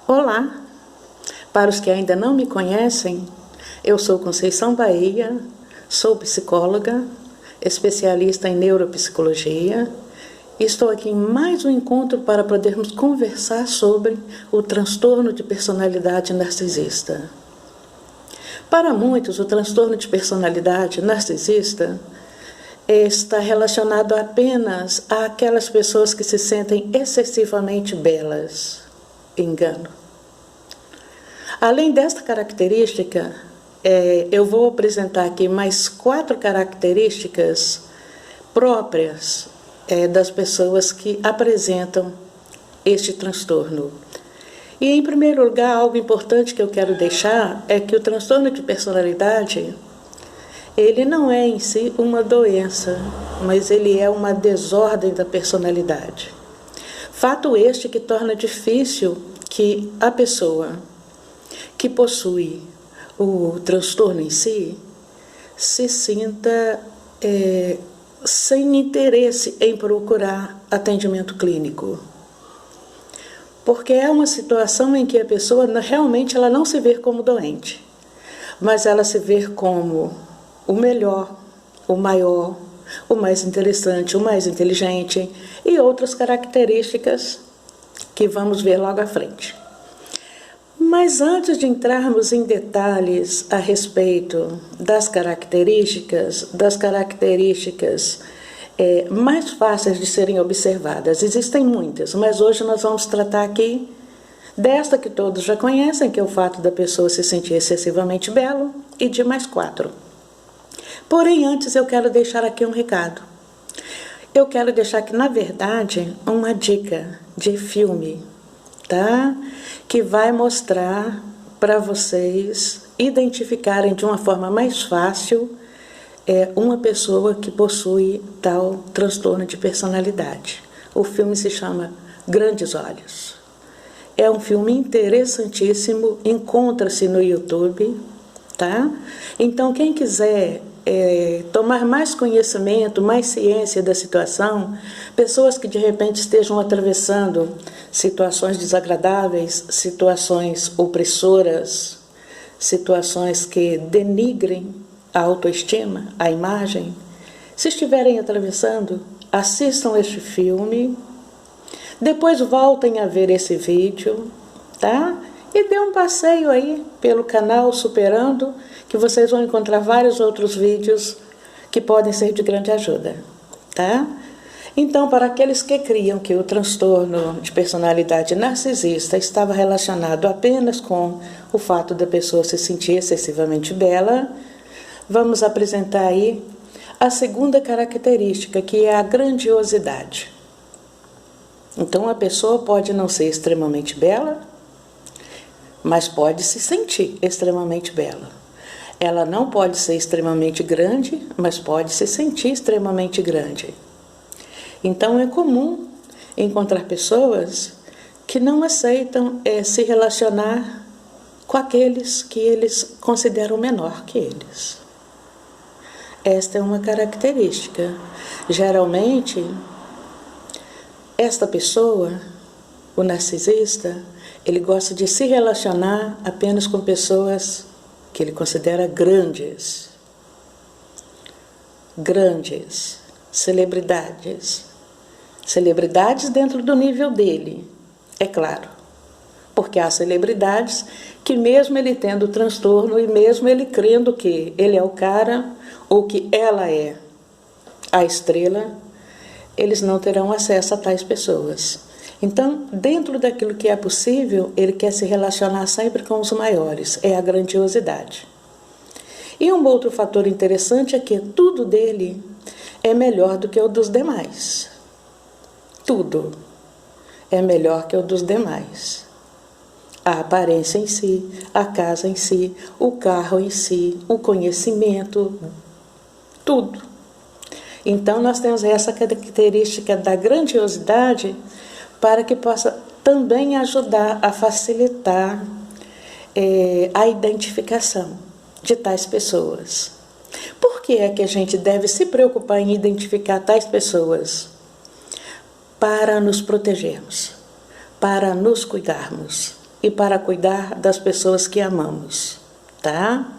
Olá! Para os que ainda não me conhecem, eu sou Conceição Bahia, sou psicóloga, especialista em neuropsicologia e estou aqui em mais um encontro para podermos conversar sobre o transtorno de personalidade narcisista. Para muitos, o transtorno de personalidade narcisista está relacionado apenas àquelas pessoas que se sentem excessivamente belas. Engano. Além desta característica, eu vou apresentar aqui mais 4 características próprias das pessoas que apresentam este transtorno. E, em primeiro lugar, algo importante que eu quero deixar é que o transtorno de personalidade, ele não é em si uma doença, mas ele é uma desordem da personalidade. Fato este que torna difícil que a pessoa que possui o transtorno em si se sinta sem interesse em procurar atendimento clínico. Porque é uma situação em que a pessoa realmente ela não se vê como doente, mas ela se vê como o melhor, o maior, o mais interessante, o mais inteligente e outras características que vamos ver logo à frente. Mas antes de entrarmos em detalhes a respeito das características mais fáceis de serem observadas, existem muitas, mas hoje nós vamos tratar aqui desta que todos já conhecem, que é o fato da pessoa se sentir excessivamente belo, e de mais 4. Porém, antes eu quero deixar aqui um recado. Eu quero deixar aqui, na verdade, uma dica de filme, tá? Que vai mostrar para vocês identificarem de uma forma mais fácil uma pessoa que possui tal transtorno de personalidade. O filme se chama Grandes Olhos. É um filme interessantíssimo, encontra-se no YouTube, tá? Então, quem quiser tomar mais conhecimento, mais ciência da situação, pessoas que de repente estejam atravessando situações desagradáveis, situações opressoras, situações que denigrem a autoestima, a imagem, se estiverem atravessando, assistam este filme, depois voltem a ver esse vídeo, tá? E dê um passeio aí pelo canal Superando, que vocês vão encontrar vários outros vídeos que podem ser de grande ajuda, tá? Então, para aqueles que criam que o transtorno de personalidade narcisista estava relacionado apenas com o fato da pessoa se sentir excessivamente bela, vamos apresentar aí a segunda característica, que é a grandiosidade. Então, a pessoa pode não ser extremamente bela, mas pode se sentir extremamente bela. Ela não pode ser extremamente grande, mas pode se sentir extremamente grande. Então, é comum encontrar pessoas que não aceitam se relacionar com aqueles que eles consideram menor que eles. Esta é uma característica. Geralmente, esta pessoa, o narcisista, ele gosta de se relacionar apenas com pessoas que ele considera grandes. Grandes, celebridades. Celebridades dentro do nível dele, é claro. Porque há celebridades que mesmo ele tendo transtorno e mesmo ele crendo que ele é o cara ou que ela é a estrela, eles não terão acesso a tais pessoas. Então, dentro daquilo que é possível, ele quer se relacionar sempre com os maiores, é a grandiosidade. E um outro fator interessante é que tudo dele é melhor do que o dos demais. Tudo é melhor que o dos demais. A aparência em si, a casa em si, o carro em si, o conhecimento, tudo. Então, nós temos essa característica da grandiosidade para que possa também ajudar a facilitar a identificação de tais pessoas. Por que é que a gente deve se preocupar em identificar tais pessoas? Para nos protegermos, para nos cuidarmos. e para cuidar das pessoas que amamos, tá?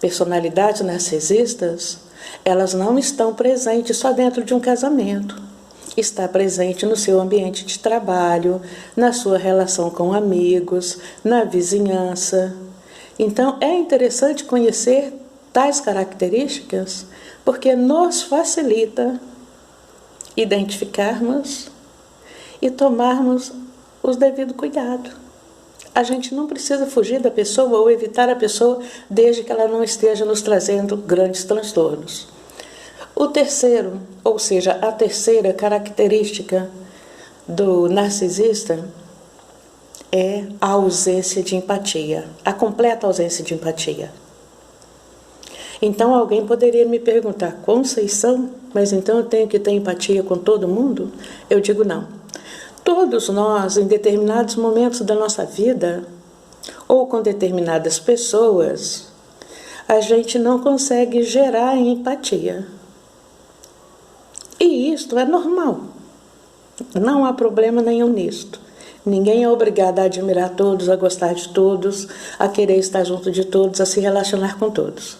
Personalidades narcisistas, elas não estão presentes só dentro de um casamento. Está presente no seu ambiente de trabalho, na sua relação com amigos, na vizinhança. Então, é interessante conhecer tais características, porque nos facilita identificarmos e tomarmos os devidos cuidados. A gente não precisa fugir da pessoa ou evitar a pessoa desde que ela não esteja nos trazendo grandes transtornos. O terceiro, ou seja, a terceira característica do narcisista é a ausência de empatia, a completa ausência de empatia. Então alguém poderia me perguntar, Conceição, mas então eu tenho que ter empatia com todo mundo? Eu digo não. Todos nós, em determinados momentos da nossa vida, ou com determinadas pessoas, a gente não consegue gerar empatia. E isto é normal. Não há problema nenhum nisto. Ninguém é obrigado a admirar todos, a gostar de todos, a querer estar junto de todos, a se relacionar com todos.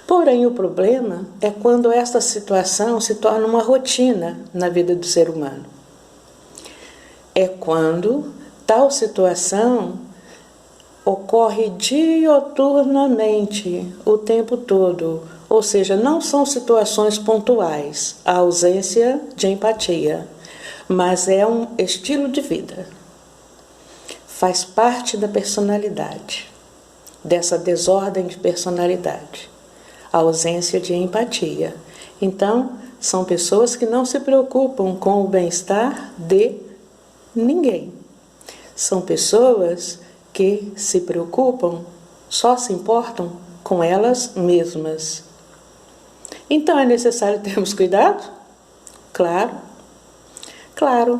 Porém, o problema é quando esta situação se torna uma rotina na vida do ser humano. É quando tal situação ocorre dioturnamente, o tempo todo. Ou seja, não são situações pontuais, a ausência de empatia, mas é um estilo de vida. Faz parte da personalidade, dessa desordem de personalidade, a ausência de empatia. Então, são pessoas que não se preocupam com o bem-estar de ninguém. São pessoas que se preocupam, só se importam com elas mesmas. Então é necessário termos cuidado? Claro, claro,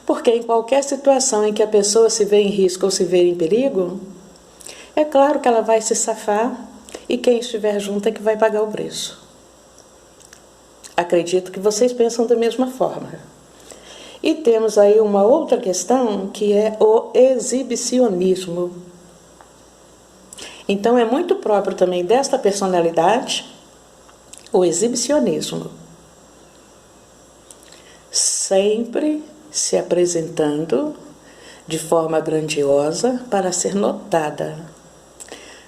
porque em qualquer situação em que a pessoa se vê em risco ou se vê em perigo, é claro que ela vai se safar e quem estiver junto é que vai pagar o preço. Acredito que vocês pensam da mesma forma. E temos aí uma outra questão que é o exibicionismo. Então é muito próprio também desta personalidade o exibicionismo. Sempre se apresentando de forma grandiosa para ser notada.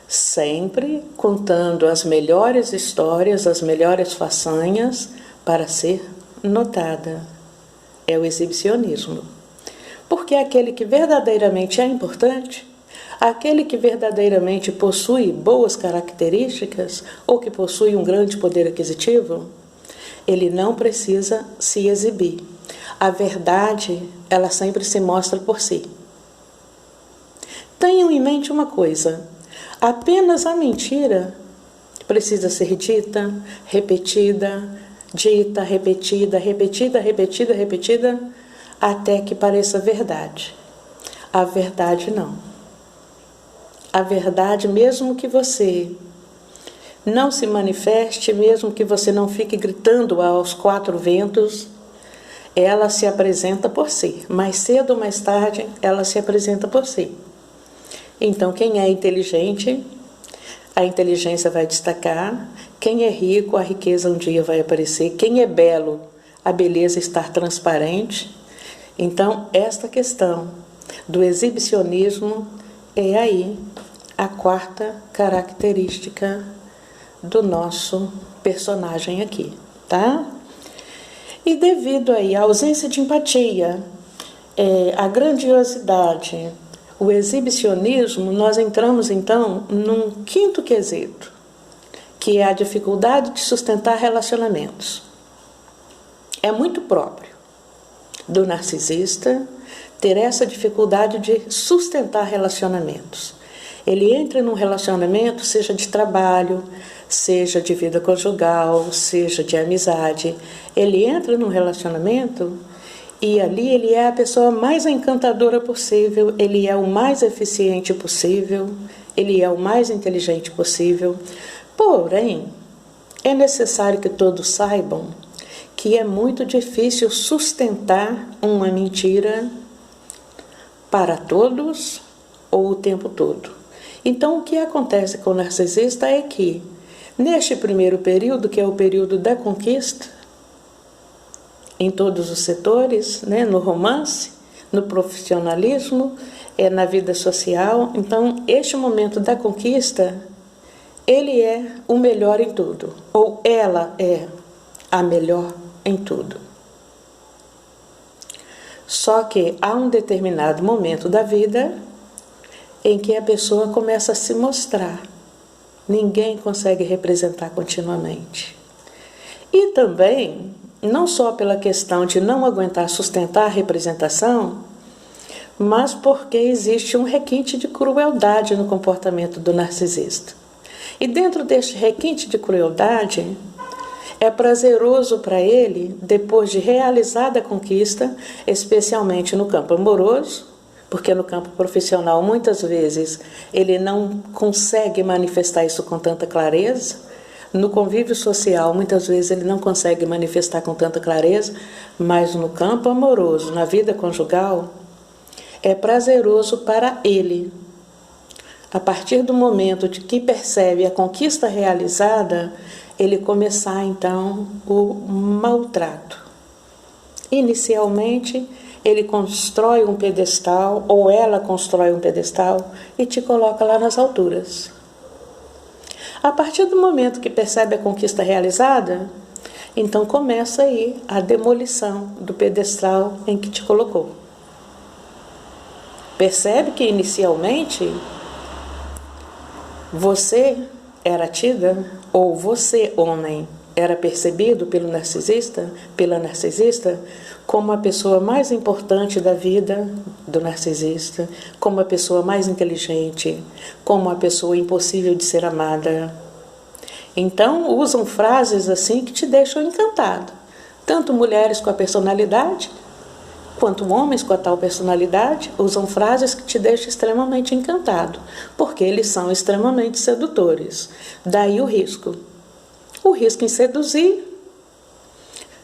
Sempre contando as melhores histórias, as melhores façanhas para ser notada. É o exibicionismo. Porque aquele que verdadeiramente é importante, aquele que verdadeiramente possui boas características ou que possui um grande poder aquisitivo, ele não precisa se exibir. A verdade, ela sempre se mostra por si. Tenham em mente uma coisa, apenas a mentira precisa ser dita, repetida, até que pareça verdade. A verdade não. A verdade, mesmo que você não se manifeste, mesmo que você não fique gritando aos quatro ventos, ela se apresenta por si. Mais cedo ou mais tarde, ela se apresenta por si. Então, quem é inteligente, a inteligência vai destacar. Quem é rico, a riqueza um dia vai aparecer. Quem é belo, a beleza está transparente. Então, esta questão do exibicionismo é aí a quarta característica do nosso personagem aqui, tá? E devido aí à ausência de empatia, a grandiosidade, o exibicionismo, nós entramos então num quinto quesito, que é a dificuldade de sustentar relacionamentos. É muito próprio do narcisista ter essa dificuldade de sustentar relacionamentos. Ele entra num relacionamento, seja de trabalho, seja de vida conjugal, seja de amizade. Ele entra num relacionamento e ali ele é a pessoa mais encantadora possível, ele é o mais eficiente possível, ele é o mais inteligente possível. Porém, é necessário que todos saibam que é muito difícil sustentar uma mentira para todos ou o tempo todo. Então, o que acontece com o narcisista é que, neste primeiro período, que é o período da conquista, em todos os setores, né, no romance, no profissionalismo, na vida social, então, este momento da conquista, ele é o melhor em tudo, ou ela é a melhor em tudo. Só que há um determinado momento da vida em que a pessoa começa a se mostrar. Ninguém consegue representar continuamente. E também, não só pela questão de não aguentar sustentar a representação, mas porque existe um requinte de crueldade no comportamento do narcisista. E dentro deste requinte de crueldade, é prazeroso para ele, depois de realizada a conquista, especialmente no campo amoroso, porque no campo profissional, muitas vezes, ele não consegue manifestar isso com tanta clareza. No convívio social, muitas vezes, ele não consegue manifestar com tanta clareza, mas no campo amoroso, na vida conjugal, é prazeroso para ele. A partir do momento de que percebe a conquista realizada, ele começar, então, o maltrato. Inicialmente, ele constrói um pedestal, ou ela constrói um pedestal, e te coloca lá nas alturas. A partir do momento que percebe a conquista realizada, então começa aí a demolição do pedestal em que te colocou. Percebe que inicialmente você era tida, ou você, homem, era percebido pela narcisista, como a pessoa mais importante da vida do narcisista, como a pessoa mais inteligente, como a pessoa impossível de ser amada. Então, usam frases assim que te deixam encantado. Tanto mulheres com a personalidade, quanto homens com a tal personalidade, usam frases que te deixam extremamente encantado, porque eles são extremamente sedutores. Daí o risco. O risco em seduzir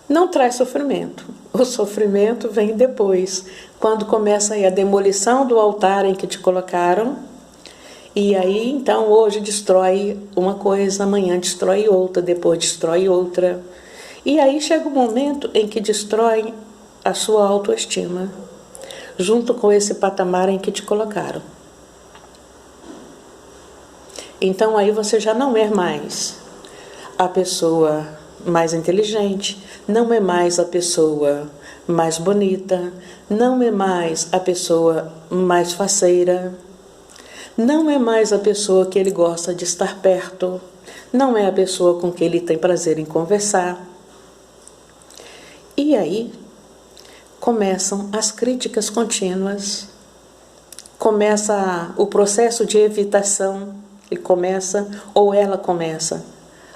não traz sofrimento. O sofrimento vem depois, quando começa aí a demolição do altar em que te colocaram, e aí então hoje destrói uma coisa, amanhã destrói outra, depois destrói outra. E aí chega o momento em que destrói a sua autoestima, junto com esse patamar em que te colocaram. Então aí você já não é mais a pessoa mais inteligente, não é mais a pessoa mais bonita, não é mais a pessoa mais faceira, não é mais a pessoa que ele gosta de estar perto, não é a pessoa com quem ele tem prazer em conversar. E aí começam as críticas contínuas, começa o processo de evitação, ele começa, ou ela começa,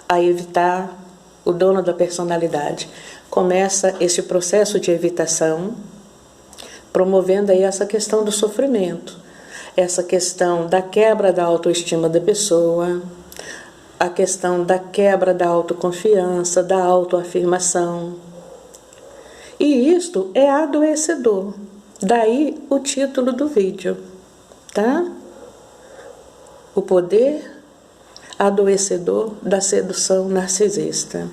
a evitar, o dono da personalidade começa esse processo de evitação, promovendo aí essa questão do sofrimento, essa questão da quebra da autoestima da pessoa, a questão da quebra da autoconfiança, da autoafirmação. E isto é adoecedor. Daí o título do vídeo, tá? O poder adoecedor da sedução narcisista.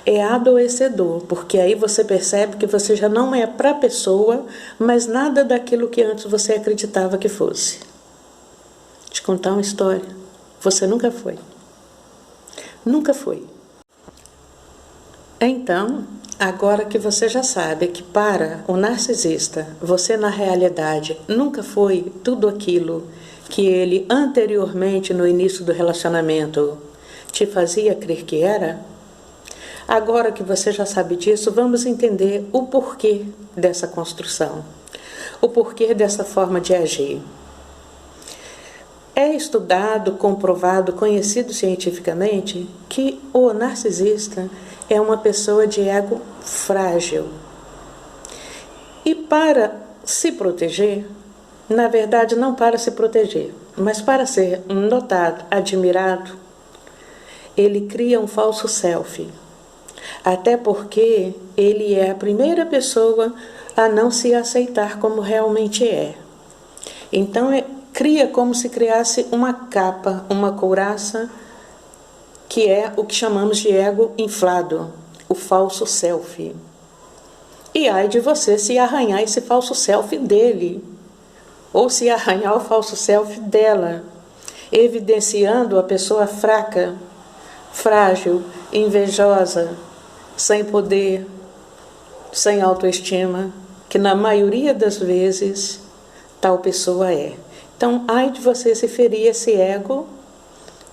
É adoecedor, porque aí você percebe que você já não é para a pessoa, mas nada daquilo que antes você acreditava que fosse. Te contar uma história. Você nunca foi. Nunca foi. Então, agora que você já sabe que para o narcisista, você na realidade nunca foi tudo aquilo que ele anteriormente, no início do relacionamento, te fazia crer que era, agora que você já sabe disso, vamos entender o porquê dessa construção, o porquê dessa forma de agir. É estudado, comprovado, conhecido cientificamente que o narcisista é uma pessoa de ego frágil. E para se proteger, na verdade não para se proteger, mas para ser notado, admirado, ele cria um falso selfie. Até porque ele é a primeira pessoa a não se aceitar como realmente é. Então cria como se criasse uma capa, uma couraça, que é o que chamamos de ego inflado, o falso self. E ai de você se arranhar esse falso self dele, ou se arranhar o falso self dela, evidenciando a pessoa fraca, frágil, invejosa, sem poder, sem autoestima, que na maioria das vezes tal pessoa é. Então, ai de você se ferir esse ego,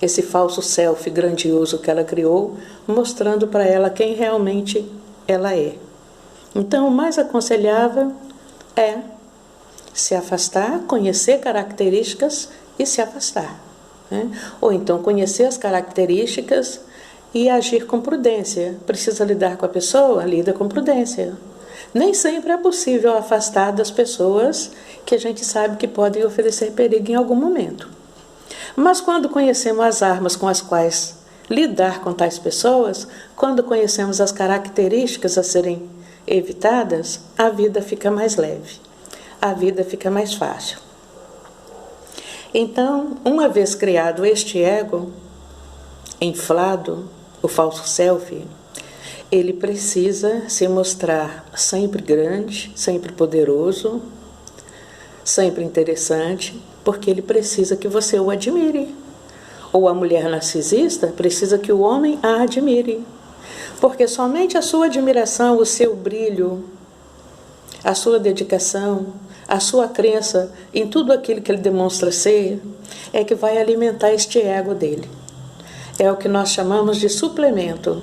esse falso self grandioso que ela criou, mostrando para ela quem realmente ela é. Então, o mais aconselhável é se afastar, conhecer características e se afastar, né? Ou então conhecer as características e agir com prudência. Precisa lidar com a pessoa? Lida com prudência. Nem sempre é possível afastar das pessoas que a gente sabe que podem oferecer perigo em algum momento. Mas quando conhecemos as armas com as quais lidar com tais pessoas, quando conhecemos as características a serem evitadas, a vida fica mais leve, a vida fica mais fácil. Então, uma vez criado este ego inflado, o falso self, ele precisa se mostrar sempre grande, sempre poderoso, sempre interessante, porque ele precisa que você o admire. Ou a mulher narcisista precisa que o homem a admire, porque somente a sua admiração, o seu brilho, a sua dedicação, a sua crença em tudo aquilo que ele demonstra ser, é que vai alimentar este ego dele. É o que nós chamamos de suplemento.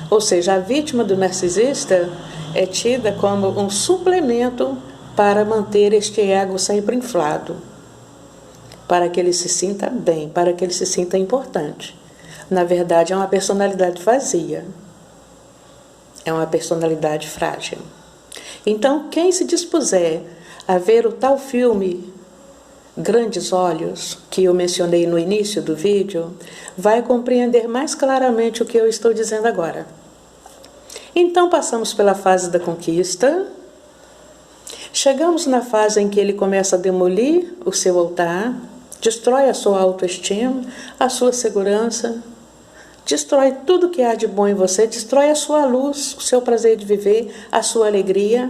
Ou seja, a vítima do narcisista é tida como um suplemento para manter este ego sempre inflado, para que ele se sinta bem, para que ele se sinta importante. Na verdade, é uma personalidade vazia, é uma personalidade frágil. Então, quem se dispuser a ver o tal filme Grandes Olhos, que eu mencionei no início do vídeo, vai compreender mais claramente o que eu estou dizendo agora. Então, passamos pela fase da conquista, chegamos na fase em que ele começa a demolir o seu altar, destrói a sua autoestima, a sua segurança, destrói tudo que há de bom em você, destrói a sua luz, o seu prazer de viver, a sua alegria.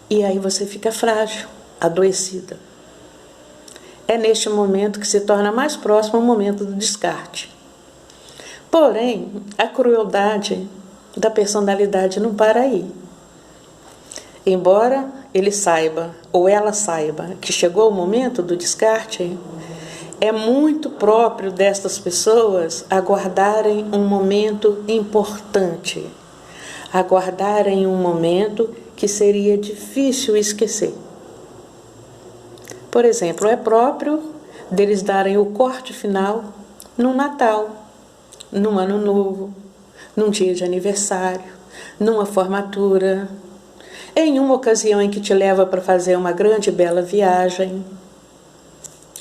E aí você fica frágil, adoecida. É neste momento que se torna mais próximo o momento do descarte. Porém, a crueldade da personalidade não para aí. Embora ele saiba, ou ela saiba, que chegou o momento do descarte, é muito próprio destas pessoas aguardarem um momento importante, aguardarem um momento que seria difícil esquecer. Por exemplo, é próprio deles darem o corte final no Natal, num Ano Novo, num dia de aniversário, numa formatura, em uma ocasião em que te leva para fazer uma grande e bela viagem.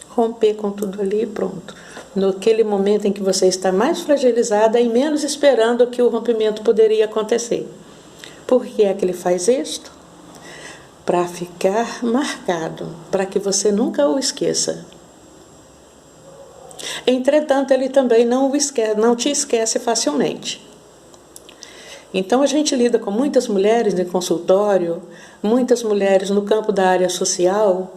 Romper com tudo ali e pronto. Naquele momento em que você está mais fragilizada e menos esperando que o rompimento poderia acontecer. Por que é que ele faz isto? Para ficar marcado, para que você nunca o esqueça. Entretanto, ele também não te esquece facilmente. Então, a gente lida com muitas mulheres no consultório, muitas mulheres no campo da área social,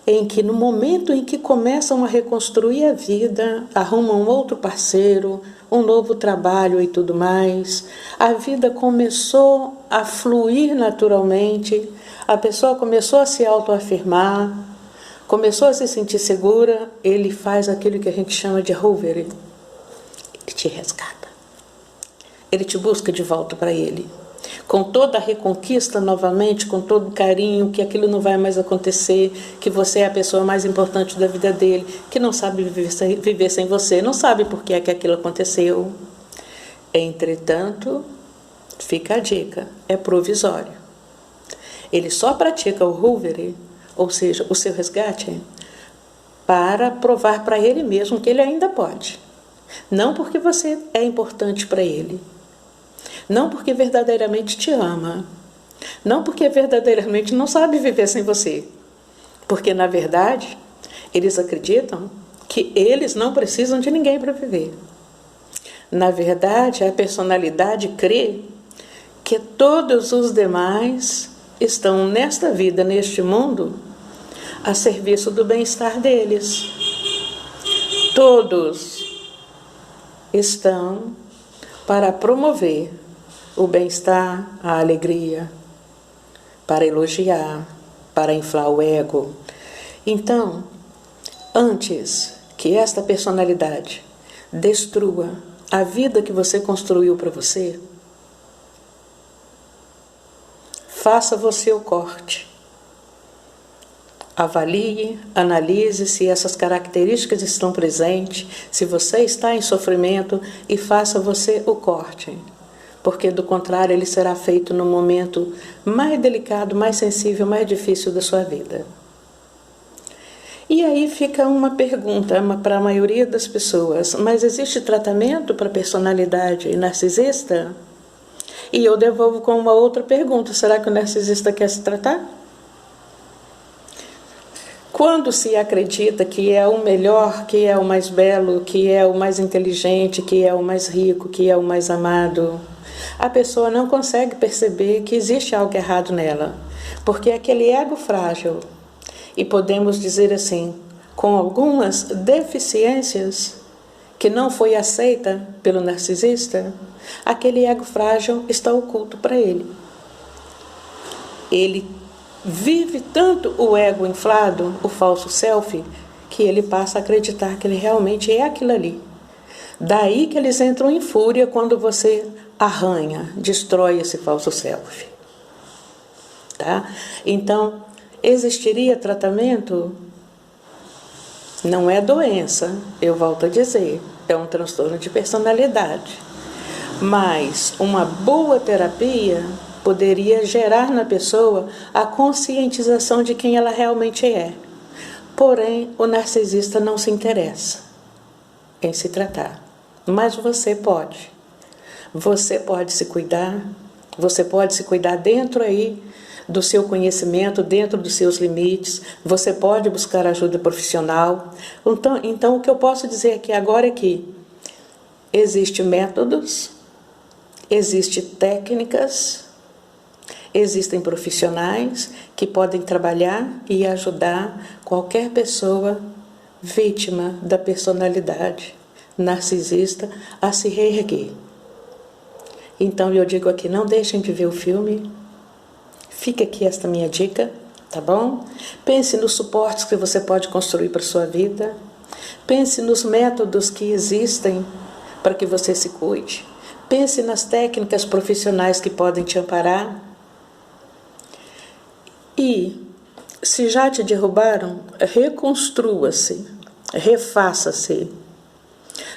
em que no momento em que começam a reconstruir a vida, arrumam um outro parceiro, um novo trabalho e tudo mais, a vida começou a fluir naturalmente, a pessoa começou a se autoafirmar, começou a se sentir segura, ele faz aquilo que a gente chama de hovering. Ele te resgata. Ele te busca de volta para ele. Com toda a reconquista novamente, com todo o carinho, que aquilo não vai mais acontecer, que você é a pessoa mais importante da vida dele, que não sabe viver sem você, não sabe por que é que aquilo aconteceu. Entretanto, fica a dica, é provisório. Ele só pratica o hovering, ou seja, o seu resgate, para provar para ele mesmo que ele ainda pode. Não porque você é importante para ele. Não porque verdadeiramente te ama. Não porque verdadeiramente não sabe viver sem você. Porque, na verdade, eles acreditam que eles não precisam de ninguém para viver. Na verdade, a personalidade crê que todos os demais estão nesta vida, neste mundo, a serviço do bem-estar deles. Todos estão para promover o bem-estar, a alegria, para elogiar, para inflar o ego. Então, antes que esta personalidade destrua a vida que você construiu para você, faça você o corte. Avalie, analise se essas características estão presentes, se você está em sofrimento, e faça você o corte. Porque, do contrário, ele será feito no momento mais delicado, mais sensível, mais difícil da sua vida. E aí fica uma pergunta para a maioria das pessoas: mas existe tratamento para personalidade narcisista? E eu devolvo com uma outra pergunta: será que o narcisista quer se tratar? Quando se acredita que é o melhor, que é o mais belo, que é o mais inteligente, que é o mais rico, que é o mais amado, a pessoa não consegue perceber que existe algo errado nela, porque aquele ego frágil, e podemos dizer assim, com algumas deficiências que não foi aceita pelo narcisista, aquele ego frágil está oculto para ele. Ele vive tanto o ego inflado, o falso self, que ele passa a acreditar que ele realmente é aquilo ali. Daí que eles entram em fúria quando você arranha, destrói esse falso self. Tá? Então, existiria tratamento? Não é doença, eu volto a dizer, é um transtorno de personalidade. Mas uma boa terapia poderia gerar na pessoa a conscientização de quem ela realmente é. Porém, o narcisista não se interessa em se tratar. Mas você pode. Você pode se cuidar. Você pode se cuidar dentro aí do seu conhecimento, dentro dos seus limites. Você pode buscar ajuda profissional. Então o que eu posso dizer aqui agora é que existem métodos, existem técnicas, existem profissionais que podem trabalhar e ajudar qualquer pessoa vítima da personalidade narcisista a se reerguer. Então eu digo aqui, não deixem de ver o filme. Fica aqui esta minha dica, tá bom? Pense nos suportes que você pode construir para a sua vida. Pense nos métodos que existem para que você se cuide. Pense nas técnicas profissionais que podem te amparar. E, se já te derrubaram, reconstrua-se, refaça-se.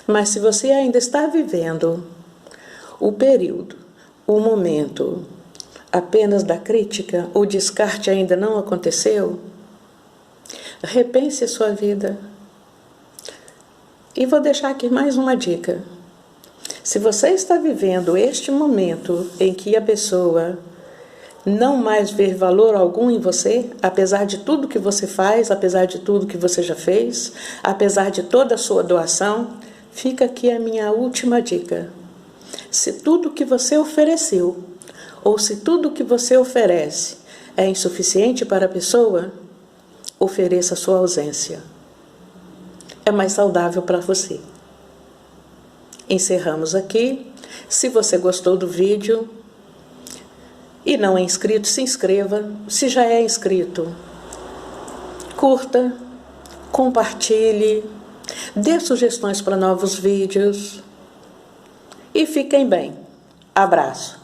Mas se você ainda está vivendo o período, o momento apenas da crítica, o descarte ainda não aconteceu, repense a sua vida. E vou deixar aqui mais uma dica. Se você está vivendo este momento em que a pessoa não mais vê valor algum em você, apesar de tudo que você faz, apesar de tudo que você já fez, apesar de toda a sua doação, fica aqui a minha última dica. Se tudo que você ofereceu, ou se tudo que você oferece é insuficiente para a pessoa, ofereça a sua ausência. É mais saudável para você. Encerramos aqui. Se você gostou do vídeo e não é inscrito, se inscreva. Se já é inscrito, curta, compartilhe, dê sugestões para novos vídeos e fiquem bem. Abraço.